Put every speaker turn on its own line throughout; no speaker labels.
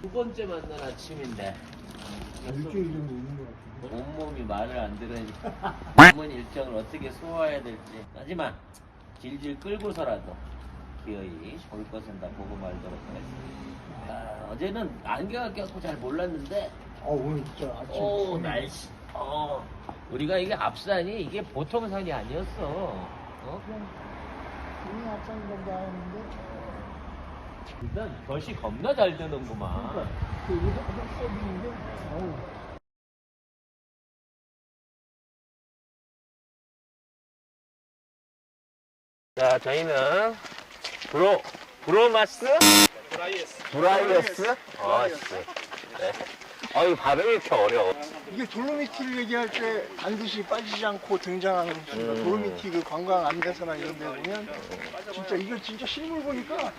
두 번째 만난 아침인데
일주일 정도 있는 것 같은데.
온몸이 말을 안 들으니까 남은 일정을 어떻게 소화해야 될지. 하지만 질질 끌고서라도 기어이 볼 것은 다 보고 말도록 하겠습니다. 아, 어제는 안개가 껴갖고 잘 몰랐는데
오늘 진짜 아침.
날씨 우리가 이게 앞산이 이게 보통 산이 아니었어.
그냥 앞산 정도 하는데.
일단 볕이 겁나 잘 드는구만.
그러니까 그 흑색인데. 어우.
자, 저희는 브로마스? 브라이어스? 네. 이거 발음이 이렇게 어려워.
이게 돌로미티를 얘기할 때 반드시 빠지지 않고 등장하는 순간 돌로미티 그 관광 안내서나 이런 데 보면 진짜 이거 진짜 실물 보니까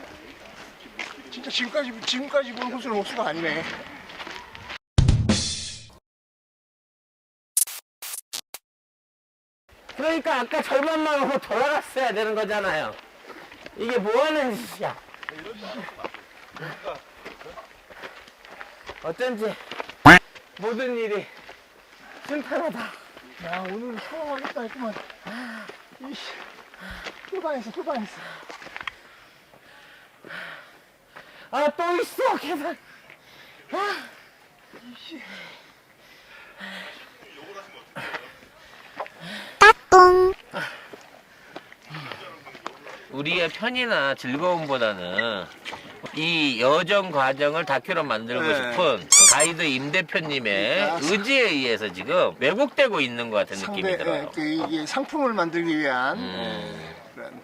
진짜 지금까지 본 호수는 호수가 아니네.
그러니까 아까 절반 마음으로 돌아갔어야 되는 거잖아요. 이게 뭐 하는 짓이야. 어쩐지 모든 일이 순탄하다.
야, 오늘 수영하겠다 했구만. 이씨, 뚫어냈어.
아, 또 있어, 계단.
이씨.
우리의 편의나 즐거움보다는 이 여정 과정을 다큐로 만들고 싶은 가이드 임 대표님의 의지에 의해서 지금 왜곡되고 있는 것 같은 느낌이 들어요.
이게 상품을 만들기 위한 그런.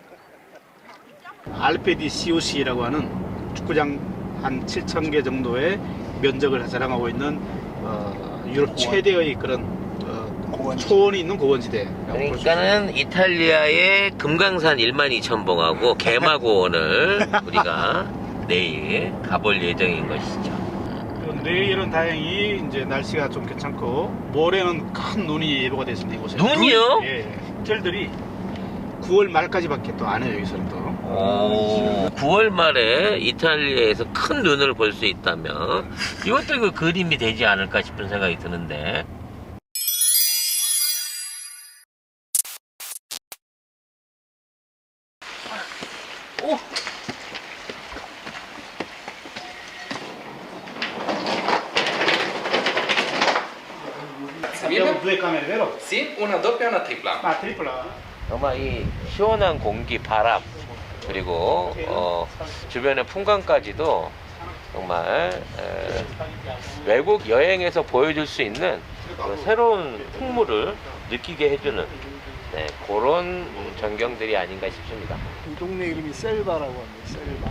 알페디 COC라고 하는 축구장 한 7,000개 정도의 면적을 자랑하고 있는 유럽 최대의 그런 초원이 있는 고원지대.
그러니까는 이탈리아의 금강산 12,000봉하고 개마고원을 우리가 내일 가볼 예정인 것이죠.
내일은 다행히 이제 날씨가 좀 괜찮고 모레는 큰 눈이 예보가 되어 있습니다. 이곳에.
눈이요?
예. 호텔들이 9월 말까지밖에 또 안 해요. 여기서는 또.
9월 말에 이탈리아에서 큰 눈을 볼 수 있다면 이것도 그 그림이 되지 않을까 싶은 생각이 드는데.
Abbiamo due camere, vero?
Sì, una doppia e una tripla.
Ah, tripla.
정말 이 시원한 공기, 바람, 그리고 주변의 풍광까지도 정말 외국 여행에서 보여줄 수 있는 새로운 풍물을 느끼게 해주는 그런 전경들이 아닌가 싶습니다.
이 동네 이름이 셀바라고 합니다. 셀바.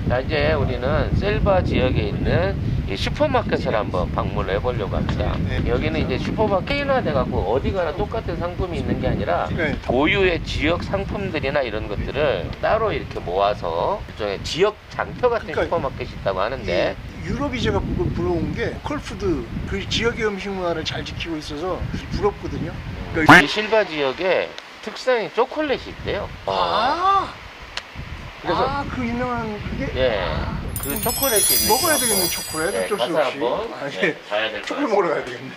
자, 이제 우리는 셀바 지역에 있는 이 슈퍼마켓을 한번 방문을 해보려고 합니다. 여기는 이제 슈퍼마켓 체인화 돼갖고 어디 가나 똑같은 상품이 있는 게 아니라 고유의 지역 상품들이나 이런 것들을 따로 이렇게 모아서 일종의 지역 장터 같은 슈퍼마켓이 있다고 하는데,
유럽이 제가 부러운 게 콜푸드 그 지역의 음식 문화를 잘 지키고 있어서 부럽거든요.
이 실바 지역에 특산인 초콜릿이 있대요. 그래서
그 유명한 그게
그 초콜릿이 있는
먹어야 되겠네. 초콜릿 어쩔 수
가서
없이.
한번 가야 될 것
초콜릿
같습니다.
먹으러 가야 되겠네.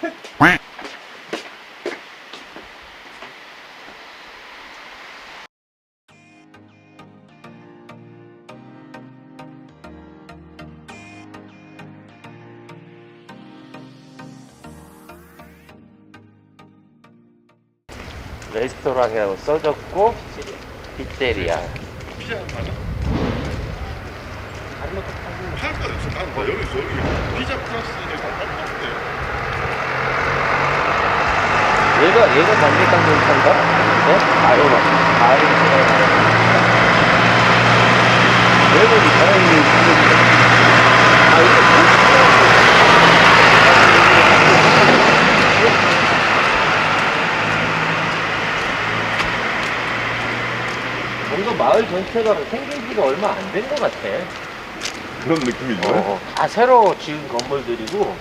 레스토랑이라고 써졌고 피제리아.
할까 됐어. 난 여기서 여기 피자 플러스를 샀는데
얘가 반대강동차인가? 네? 이거 얘는 이 사람이 뭔가 마을 전체가 생긴 지가 얼마 안 된 것 같아.
그런 느낌이죠.
다 새로 지은 건물들이고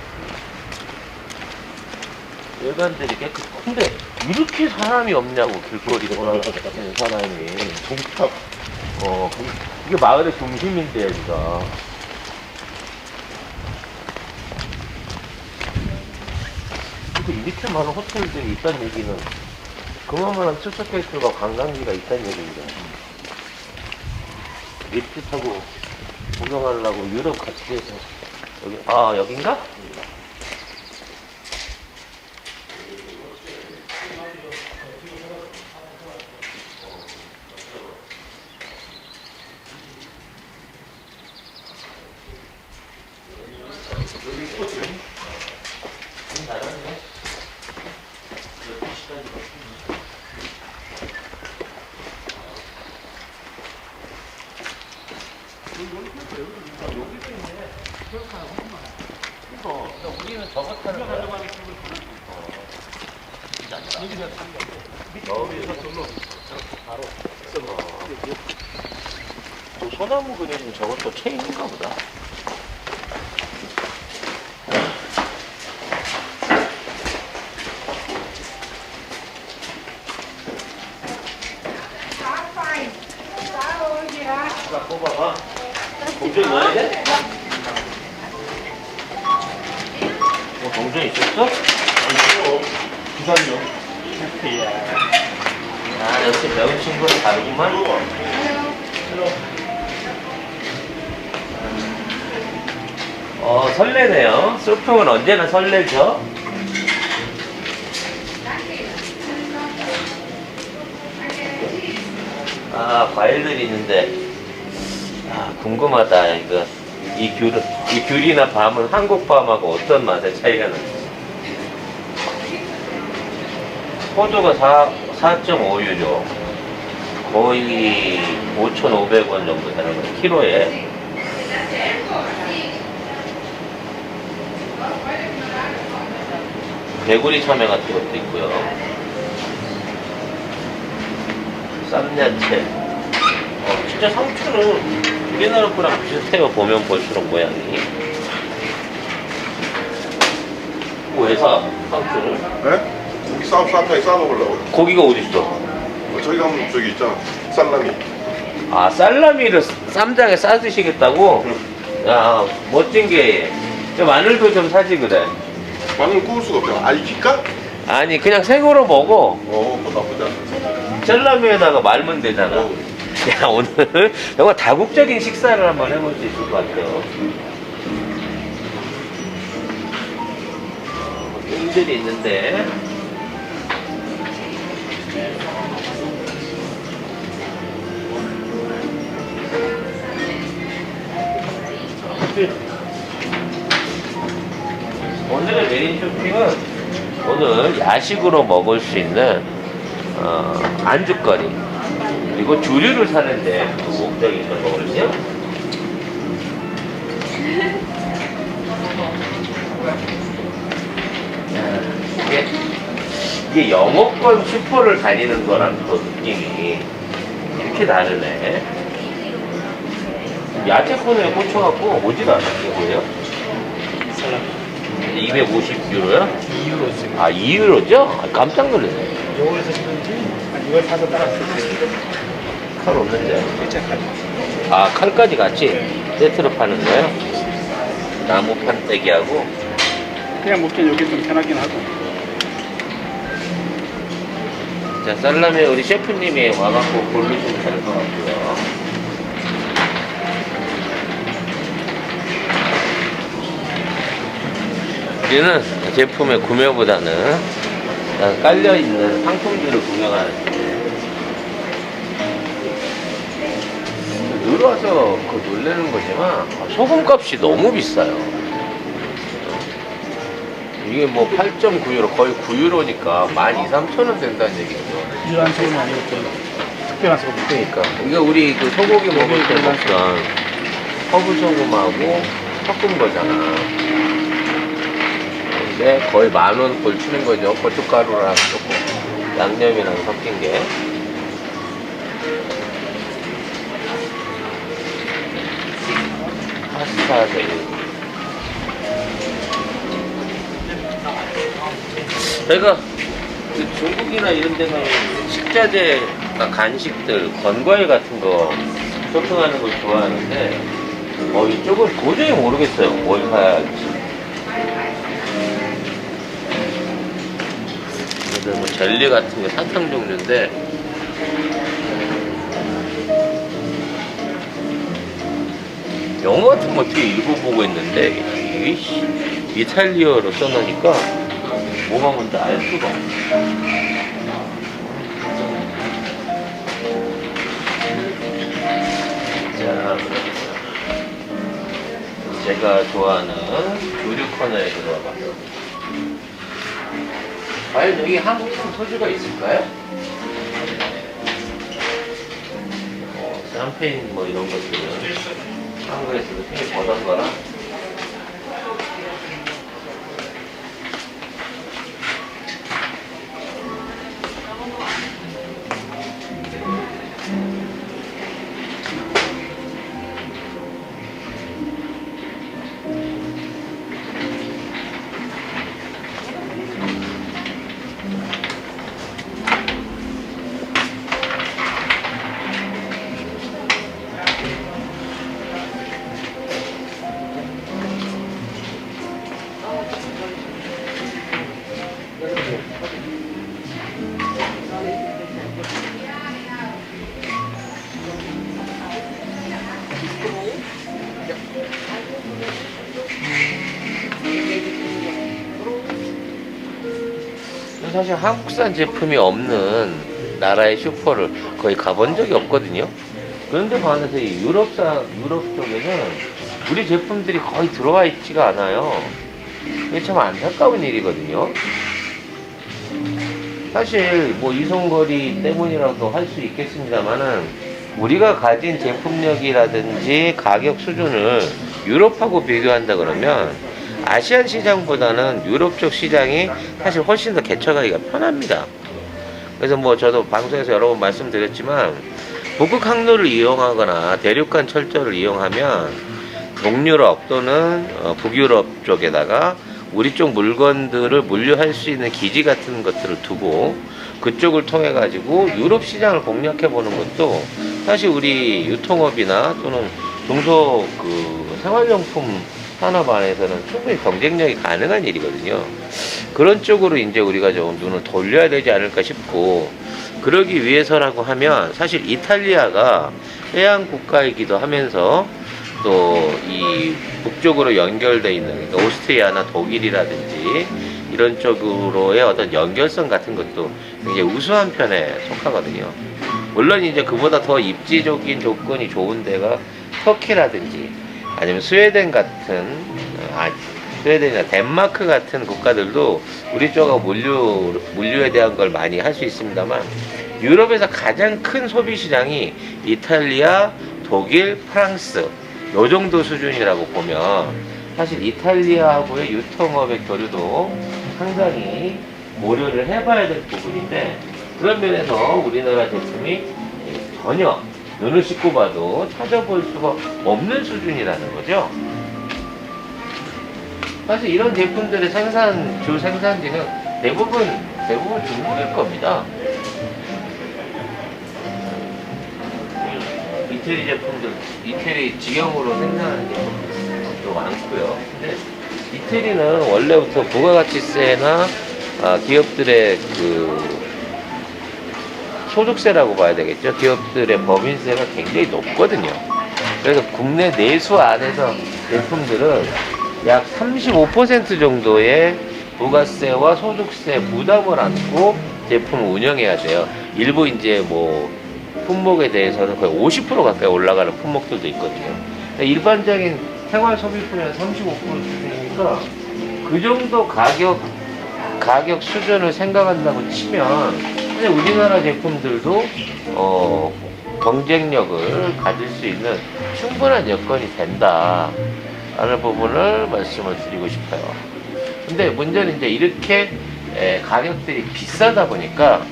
외관들이 깨끗. 근데 이렇게 사람이 없냐고, 길거리에 돌아다니는 사람이.
동탑.
이게 마을의 중심인데 여기가. 이렇게 많은 호텔들이 있다는 얘기는 그만한 수수께끼가 관광지가 있다는 얘기입니다. 리프트 타고 구경하려고 유럽 같이 해서 여기 여긴가? 우리는 저거 타는 거야. 또 소나무 그려진 저것도 체인인가 보다. 자, 뽑아봐. 동전 넣어야 돼? 동전 있었어?
부산이요.
역시 배운 친구는 다르구만. 설레네요. 쇼핑은 언제나 설레죠. 과일들이 있는데, 궁금하다. 이 귤이나 밤은 한국 밤하고 어떤 맛의 차이가 나지? 호두가 4.5유로, 거의 5,500원 정도 되는 거예요, 키로에. 개구리 참외 같은 것도 있고요. 쌈야채. 진짜 상추는 우리나라 거랑 비슷해요, 보면 볼수록 모양이. 왜 사? 상추를?
네? 고기 쌈장에 싸 먹으려고.
고기가 어딨어?
저기 가면 저기 있잖아. 살라미.
살라미를 쌈장에 싸 드시겠다고? 야, 멋진 게. 마늘도 좀 사지, 그래.
마늘 구울 수가 없잖아. 익힐까?
아니, 그냥 생으로 먹어.
그거 나쁘지 않아.
샐러미에다가 말면 되잖아.
어.
야, 오늘 정말 다국적인 식사를 한번 해볼 수 있을 것 같아요. 음들이 있는데. 오늘의 메인 쇼핑은 오늘 야식으로 먹을 수 있는 안주거리 그리고 주류를 사는데 목적이 있어 먹을게요. 이게 영어권 슈퍼를 다니는 거랑 또 느낌이 이렇게 다르네. 야채 코너에 꽂혀갖고 오질 않아. 이게 뭐예요? 250유로요?
2유로지.
2유로죠? 깜짝 놀랐네.
요걸 사시는지 이걸 사서 따라서
칼 없는데.
일자 칼.
칼까지 같이 세트로 파는 거예요? 나무 판때기하고.
그냥 먹기엔 여기 좀 편하긴 하고.
자, 살라미 우리 셰프님이 와갖고 고르시면 될 것 같고요. 우리는 제품의 구매보다는 깔려있는 상품들을 구경하는데 늘 와서 놀라는 거지만 소금값이 너무 비싸요. 이게 뭐 8.9유로 거의 9유로니까 12,000~13,000원 된다는 얘기죠.
이런 소금이 아니고 특별한 소금.
그러니까 이게 우리 그 소고기 먹을 때 먹던 허브 소금하고 섞은 거잖아. 근데 거의 10,000원 꼴 치는 거죠. 고춧가루랑 조금 양념이랑 섞인 게. 파스타 재료. 저희가 그 중국이나 이런 데 가면 식자재, 간식들, 건과일 같은 거 쇼핑하는 걸 좋아하는데 이쪽은 도저히 모르겠어요. 뭘 사야 할지. 얘들 뭐 젤리 같은 거 사탕 종류인데 영어 같은 거 어떻게 읽어보고 있는데 이게 이탈리아로 써놓으니까 뭐가 뭔지 알 수가 없어. 자, 제가 좋아하는 조류 코너에 들어와 봤어요. 과연 여기 한국산 소주가 있을까요? 샴페인 뭐 이런 것들은 한국에서도 꽤 버던 거라. 사실 한국산 제품이 없는 나라의 슈퍼를 거의 가본 적이 없거든요. 그런데 반해서 이 유럽 쪽에는 우리 제품들이 거의 들어와 있지가 않아요. 이게 참 안타까운 일이거든요. 사실 뭐 이송거리 때문이라도 할 수 있겠습니다만은 우리가 가진 제품력이라든지 가격 수준을 유럽하고 비교한다 그러면 아시안 시장보다는 유럽 쪽 시장이 사실 훨씬 더 개척하기가 편합니다. 그래서 뭐 저도 방송에서 여러 번 말씀드렸지만 북극 항로를 이용하거나 대륙간 철도를 이용하면 동유럽 또는 북유럽 쪽에다가 우리 쪽 물건들을 물류할 수 있는 기지 같은 것들을 두고 그쪽을 통해 가지고 유럽 시장을 공략해 보는 것도 사실 우리 유통업이나 또는 중소 생활용품 산업 안에서는 충분히 경쟁력이 가능한 일이거든요. 그런 쪽으로 이제 우리가 좀 눈을 돌려야 되지 않을까 싶고, 그러기 위해서라고 하면 사실 이탈리아가 해양 국가이기도 하면서 또 이 북쪽으로 연결되어 있는, 그러니까 오스트리아나 독일이라든지 이런 쪽으로의 어떤 연결성 같은 것도 굉장히 우수한 편에 속하거든요. 물론 이제 그보다 더 입지적인 조건이 좋은 데가 터키라든지 아니면 스웨덴 같은, 스웨덴이나 덴마크 같은 국가들도 우리 쪽하고 물류에 대한 걸 많이 할 수 있습니다만, 유럽에서 가장 큰 소비 시장이 이탈리아, 독일, 프랑스 요 정도 수준이라고 보면 사실 이탈리아하고의 유통업의 교류도 상당히 고려를 해봐야 될 부분인데, 그런 면에서 우리나라 제품이 전혀 눈을 씻고 봐도 찾아볼 수가 없는 수준이라는 거죠. 사실 이런 제품들의 주 생산지는 대부분 중국일 겁니다. 이태리 제품들, 이태리 직영으로 생산하는 제품도 많고요. 근데 이태리는 원래부터 부가가치세나 기업들의 소득세라고 봐야 되겠죠. 기업들의 법인세가 굉장히 높거든요. 그래서 국내 내수 안에서 제품들은 약 35% 정도의 부가세와 소득세 부담을 안고 제품을 운영해야 돼요. 일부 이제 뭐 품목에 대해서는 거의 50% 가까이 올라가는 품목들도 있거든요. 일반적인 생활 소비품의 35% 수준이니까 그 정도 가격 수준을 생각한다고 치면 우리나라 제품들도 경쟁력을 가질 수 있는 충분한 여건이 된다 라는 부분을 말씀을 드리고 싶어요. 근데 문제는 이제 이렇게 가격들이 비싸다 보니까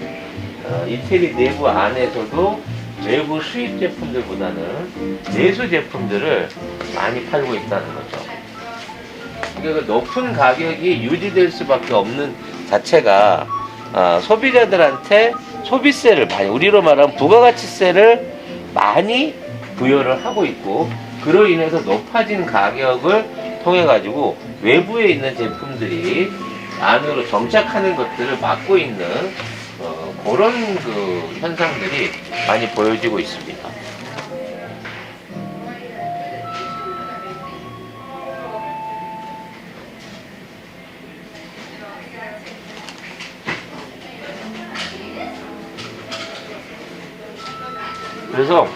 이태리 내부 안에서도 외부 수입 제품들보다는 내수 제품들을 많이 팔고 있다는 거죠. 그러니까 그 높은 가격이 유지될 수밖에 없는 자체가 소비자들한테 소비세를 많이, 우리로 말하면 부가가치세를 많이 부여를 하고 있고, 그로 인해서 높아진 가격을 통해 가지고 외부에 있는 제품들이 안으로 정착하는 것들을 막고 있는 그런 그 현상들이 많이 보여지고 있습니다. 그래서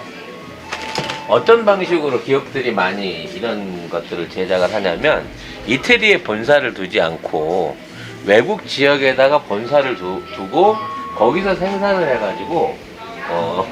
어떤 방식으로 기업들이 많이 이런 것들을 제작을 하냐면 이태리에 본사를 두지 않고 외국 지역에다가 본사를 두고 거기서 생산을 해가지고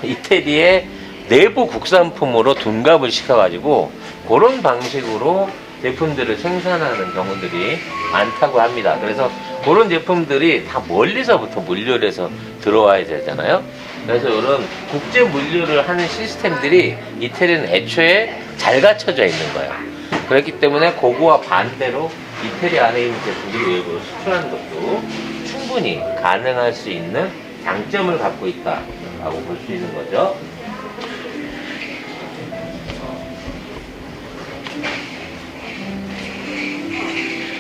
이태리의 내부 국산품으로 둔갑을 시켜가지고 그런 방식으로 제품들을 생산하는 경우들이 많다고 합니다. 그래서 그런 제품들이 다 멀리서부터 물류를 해서 들어와야 되잖아요. 그래서 이런 국제 물류를 하는 시스템들이 이태리는 애초에 잘 갖춰져 있는 거예요. 그렇기 때문에 그거와 반대로 이태리 안에 있는 제품들이 외부로 수출하는 것도 충분히 가능할 수 있는 장점을 갖고 있다라고 볼 수 있는 거죠.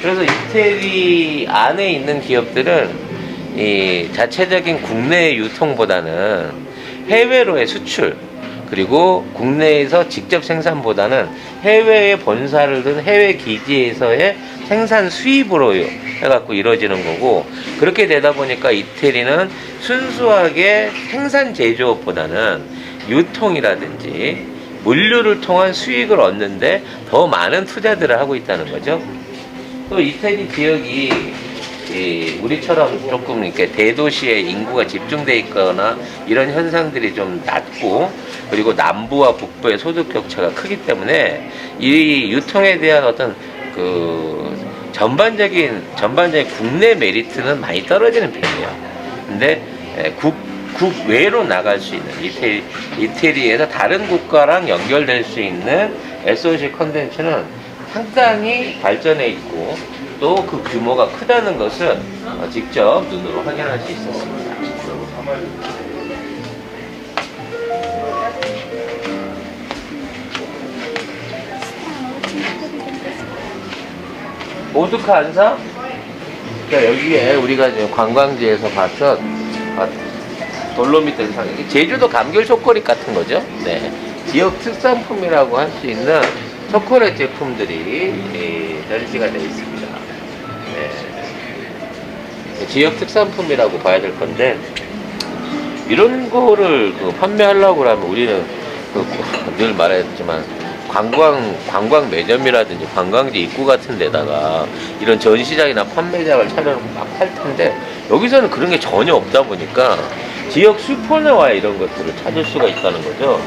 그래서 이태리 안에 있는 기업들은 이 자체적인 국내 유통보다는 해외로의 수출, 그리고 국내에서 직접 생산보다는 해외에 본사를 둔 해외 기지에서의 생산 수입으로 해갖고 이루어지는 거고, 그렇게 되다 보니까 이태리는 순수하게 생산 제조업보다는 유통이라든지 물류를 통한 수익을 얻는데 더 많은 투자들을 하고 있다는 거죠. 또 이태리 지역이 우리처럼 조금 이렇게 대도시에 인구가 집중돼 있거나 이런 현상들이 좀 낮고, 그리고 남부와 북부의 소득 격차가 크기 때문에 이 유통에 대한 어떤 그 전반적인 국내 메리트는 많이 떨어지는 편이에요. 근데 국외로 나갈 수 있는 이태리에서 다른 국가랑 연결될 수 있는 SOC 컨텐츠는 상당히 발전해 있고, 또 그 규모가 크다는 것은 직접 눈으로 확인할 수 있었습니다. 오두카 안 사? 그러니까 여기에 우리가 지금 관광지에서 봤던 돌로미트 상, 제주도 감귤 초콜릿 같은 거죠. 네. 지역 특산품이라고 할 수 있는 초콜릿 제품들이 전시가 되어 있습니다. 네. 지역 특산품이라고 봐야 될 건데, 이런 거를 판매하려고 하면 우리는 늘 말했지만 관광 매점이라든지 관광지 입구 같은 데다가 이런 전시장이나 판매장을 차려놓고 막 팔 텐데, 여기서는 그런 게 전혀 없다 보니까 지역 슈퍼나 이런 것들을 찾을 수가 있다는 거죠.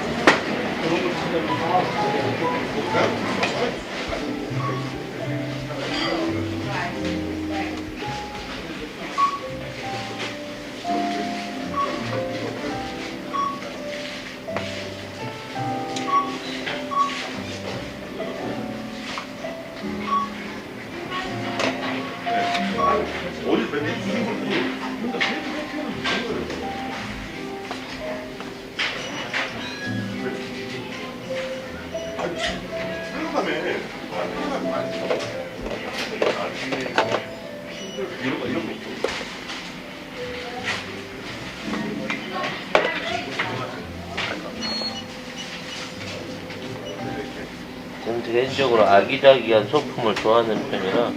저는 개인적으로 아기자기한 소품을 좋아하는 편이라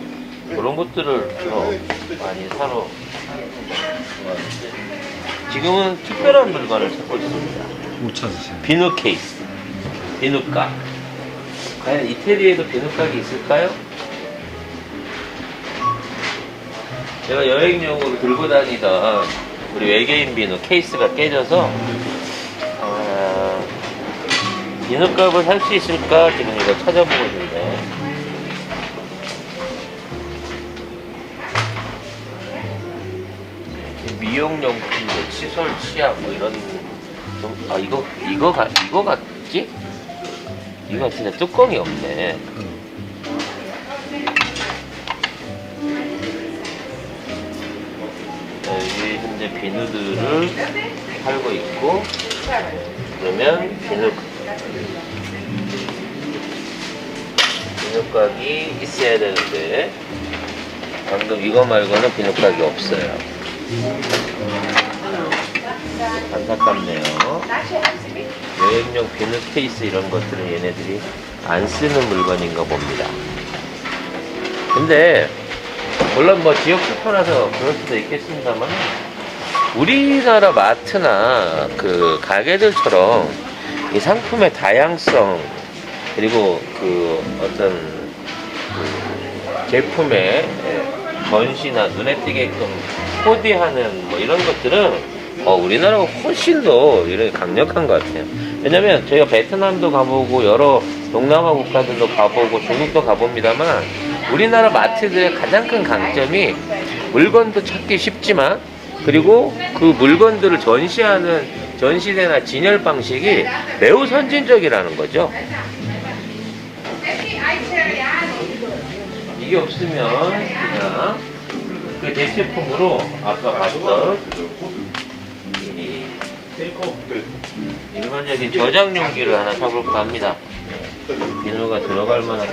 그런 것들을 더 많이 사러 좋아하는데, 지금은 특별한 물건을 찾고 있습니다.
못 찾으세요.
비누 케이스, 비누각. 과연 이태리에도 비누각이 있을까요? 제가 여행용으로 들고 다니던 우리 외계인 비누 케이스가 깨져서 비누값을 살 수 있을까 지금 이거 찾아보고 있는데, 미용용품, 칫솔, 치약 뭐 이런 좀, 이거 같지? 이거 진짜 뚜껑이 없네. 여기 현재 비누들을 팔고 있고, 그러면 비누각이 있어야 되는데 방금 이거 말고는 비누가게 없어요. 안타깝네요. 여행용 비누 케이스 이런 것들은 얘네들이 안 쓰는 물건인가 봅니다. 근데 물론 뭐 지역 슈퍼라서 그럴 수도 있겠습니다만 우리나라 마트나 그 가게들처럼 이 상품의 다양성 그리고 그 어떤 그 제품의 전시나 눈에 띄게끔 코디하는 뭐 이런 것들은 우리나라가 훨씬 더 이런 강력한 것 같아요. 왜냐면 저희가 베트남도 가보고 여러 동남아 국가들도 가보고 중국도 가봅니다만 우리나라 마트들의 가장 큰 강점이 물건도 찾기 쉽지만 그리고 그 물건들을 전시하는 전시대나 진열 방식이 매우 선진적이라는 거죠. 이게 없으면 그냥 그 대체품으로 아까 봤던 이 일반적인 저장 용기를 하나 사볼까 합니다. 비누가 들어갈 만한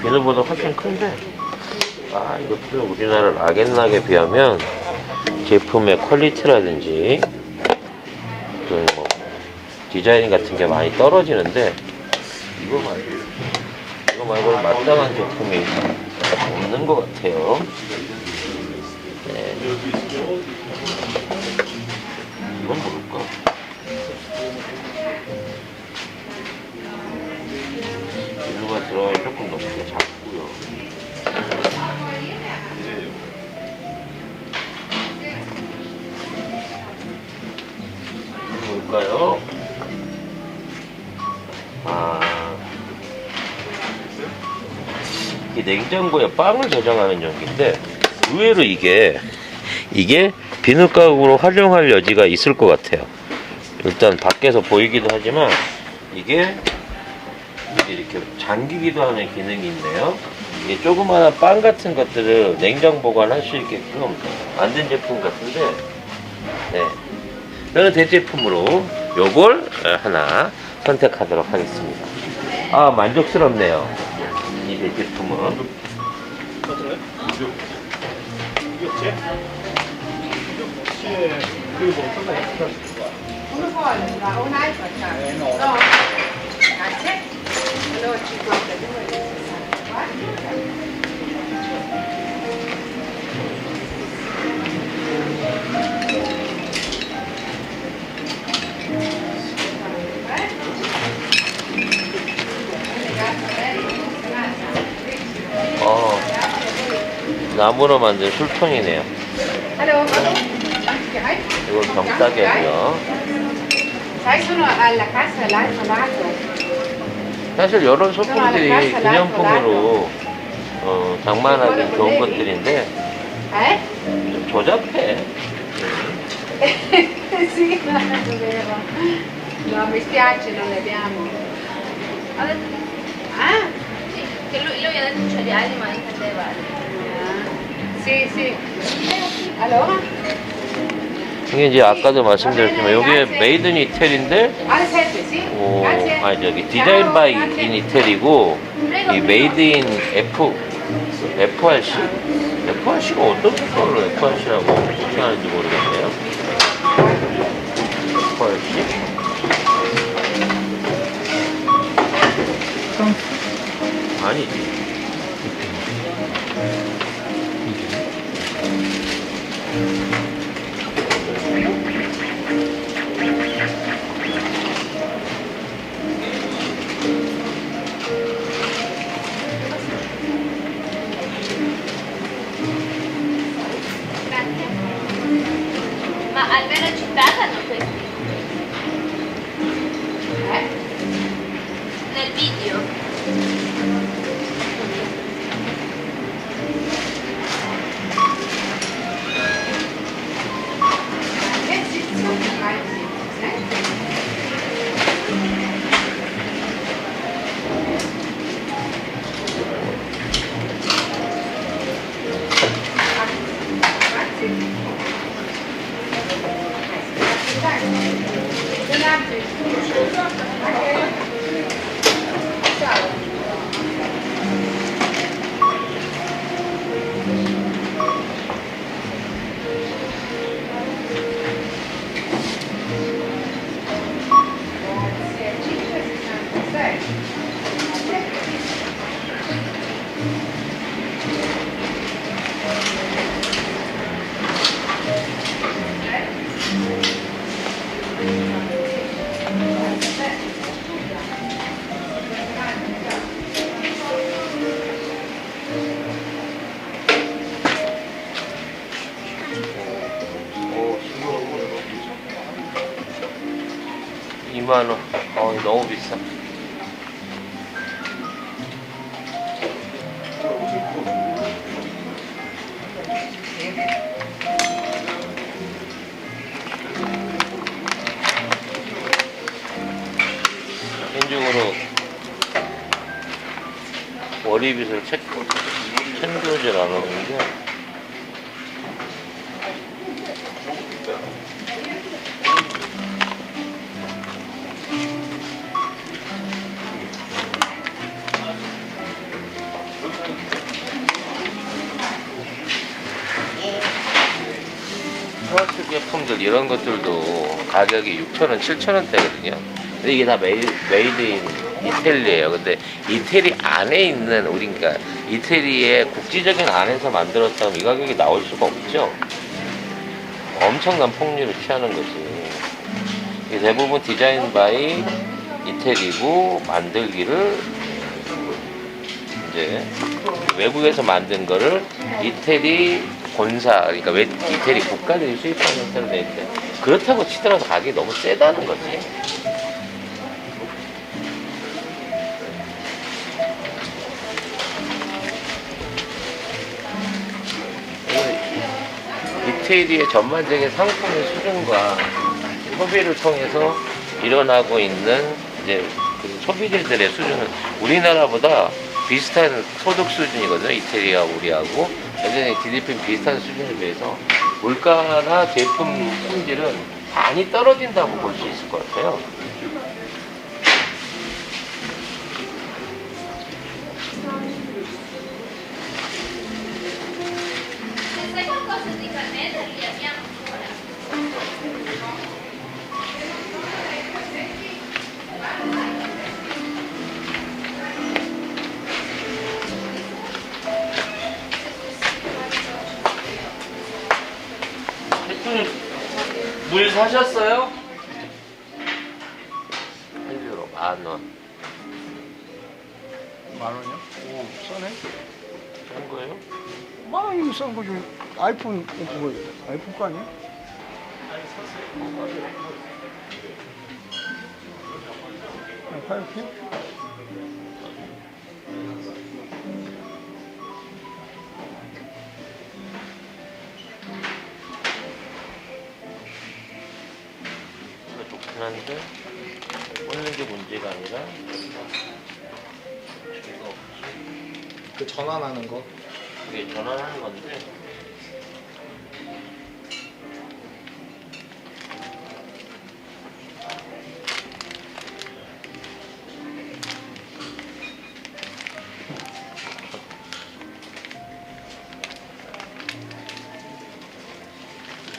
비누보다 훨씬 큰데 이것도 우리나라 락앤락에 비하면 제품의 퀄리티라든지 그런 뭐 디자인 같은 게 많이 떨어지는데 이거 말고는 마땅한 제품이 없는 것 같아요. 네. 이건 뭘까? 비누가 들어가면 조금 너무 작고요. 뭘까요? 이 냉장고에 빵을 저장하는 용기인데 의외로 이게 비누가루로 활용할 여지가 있을 것 같아요. 일단 밖에서 보이기도 하지만 이게 이렇게 잠기기도 하는 기능이 있네요. 이게 조그마한 빵 같은 것들을 냉장 보관할 수 있게끔 만든 제품 같은데, 네. 저는 대제품으로 요걸 하나 선택하도록 하겠습니다. 만족스럽네요. 이 대제품은.
Uno vuole un iPad? No. Grazie. Allora 52.
나무로 만든 술통이네요. 이건 병따개고요. 사실 이런 소품들이 기념품으로 장만하기 좋은 것들인데 좀 조잡해.
Sì, no, è vero. No, mi spiace, non le abbiamo.
Sì, che lui ha detto che ce li hai, ma non intendeva.
Sì, sì. Allora?
이게 이제 아까도 말씀드렸지만 이게 메이드 인 이태리인데
Alle 7, sì? Grazie.
디자인 바이 인 이태리고 이 메이드 인 FRC? FRC가 어떤 소설로 FRC라고 표현하는지 모르겠네요. FRC? 아니지.
Ma almeno citata hanno questi. Nel video.
2만 원. 너무 비싸. 개인적으로 머리빗을 챙겨오질 않았는데 스마트 제품들 이런 것들도 가격이 6,000원, 7,000원대거든요. 근데 이게 다 메이드 인 이태리예요. 근데 이태리 안에 있는 그러니까 이태리의 국지적인 안에서 만들었다면 이 가격이 나올 수가 없죠. 엄청난 폭리를 취하는 거지. 이게 대부분 디자인 바이 이태리고 만들기를 이제 외국에서 만든 거를 이태리 본사 그러니까 이태리 국가들이 수입하는 형태로 돼 있대. 그렇다고 치더라도 가격이 너무 세다는 거지. 이태리의 전반적인 상품의 수준과 소비를 통해서 일어나고 있는 이제 그 소비자들의 수준은 우리나라보다 비슷한 소득 수준이거든요. 이태리와 우리하고 여전히 GDP는 비슷한 수준에 비해서 물가나 제품 품질은 많이 떨어진다고 볼 수 있을 것 같아요.
Se sai qualcosa di cannella li abbiamo ancora.
대표님 물 사셨어요? 1유로 10,000원.
10,000원이요? 오, 싸네.
한 거예요?
10,000원이면 싼 거죠. 아이폰 그거 아이폰 거 아니야? 파이프?
이거 좋긴 한데 꽂는 게 문제가 아니라 이거
그 전환하는 거.
이게 전환하는 건데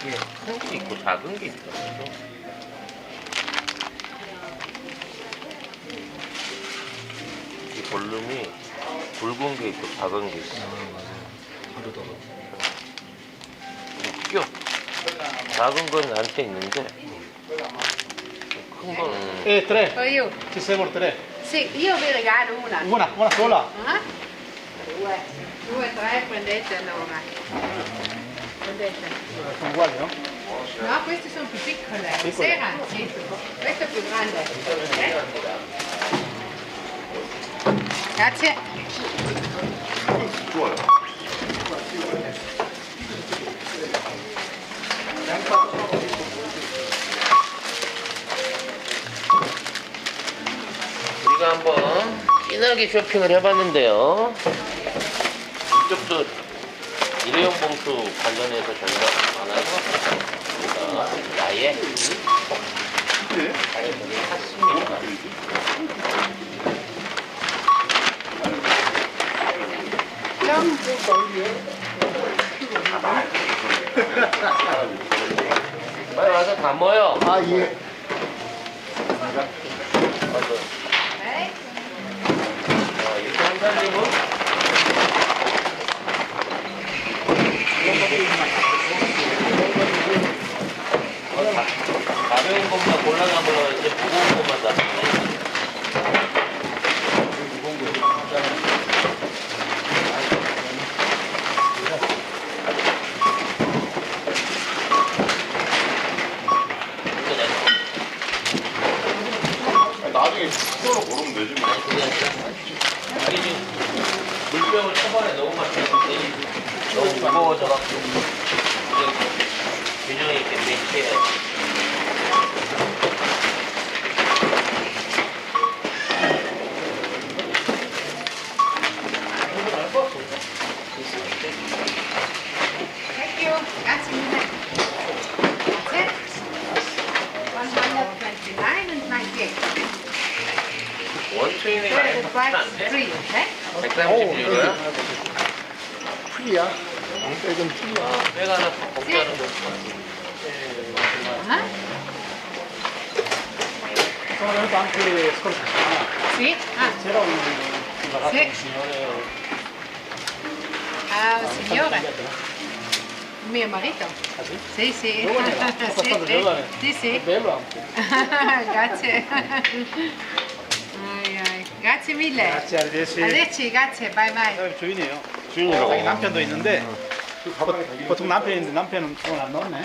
이게 큰 게 있고 작은 게 있더라고요. 이 볼륨이 굵은 게 있고 작은 게 있어.
다르더라고.
웃겨. 작은 건 나한테 있는데 큰 거는
tre.
Poi io,
Ci servono tre.
sì, io vi regalo una.
Una sola.
Ah? Due, tre, prendete allora. Prendete.
sono uguali, no?
No, queste sono più piccole. Sera, sì. Questo è più grande. Grazie.
우리가 한번 진하게 쇼핑을 해봤는데요. 이쪽도 일회용 봉투 관련해서 저희가 많아서 우리가 아예 샀습니다. 빨리 와서 다 모여.
아, 예.
이렇게 한 살림은 가벼운 것만 골라가면 이제 무거운 것만 다. 무거워서 갖고 균형 있게 매치해야지.
Thank you. Grazie mille. Grazie. 129 and 98.
원초인이
The
많이
price
안
is
돼?
free, okay?
130유로야?
풀이야. 백은 풀이야.
아, 빼가 하나 공짜로 줬어.
Ah,
Sono anche scorsa settimana.
sì. Ah,
C'era un ragazzo,
Sì.
un signore.
ah, un signore. Mio marito.
Ah, sì?
Sì, sì.
Giovane,
Sì,
abbastanza
sì.
giovane.
Sì, sì.
È bello anche.
Grazie. Ai, ai. Grazie mille.
Grazie, arrivederci.
Arrivederci, grazie, bye bye.
주인이에요.
주인이라고.
자기 남편도 있는데 보통 남편이 있는데 남편은 오늘 안 나왔네.